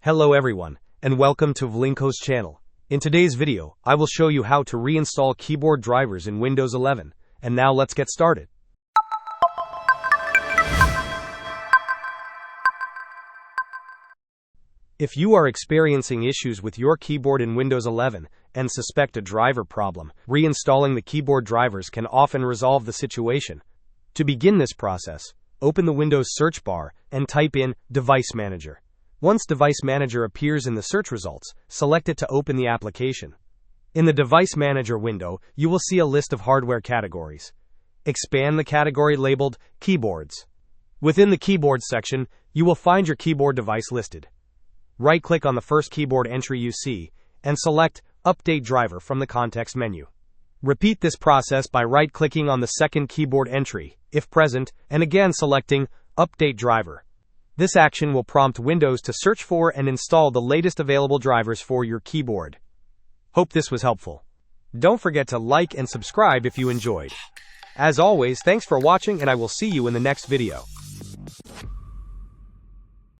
Hello everyone, and welcome to Vlinko's channel. In today's video, I will show you how to reinstall keyboard drivers in Windows 11. And now let's get started. If you are experiencing issues with your keyboard in Windows 11 and suspect a driver problem, reinstalling the keyboard drivers can often resolve the situation. To begin this process, open the Windows search bar and type in Device Manager. Once Device Manager appears in the search results, select it to open the application. In the Device Manager window, you will see a list of hardware categories. Expand the category labeled Keyboards. Within the Keyboards section, you will find your keyboard device listed. Right-click on the first keyboard entry you see, and select Update Driver from the context menu. Repeat this process by right-clicking on the second keyboard entry, if present, and again selecting Update Driver. This action will prompt Windows to search for and install the latest available drivers for your keyboard. Hope this was helpful. Don't forget to like and subscribe if you enjoyed. As always, thanks for watching and I will see you in the next video.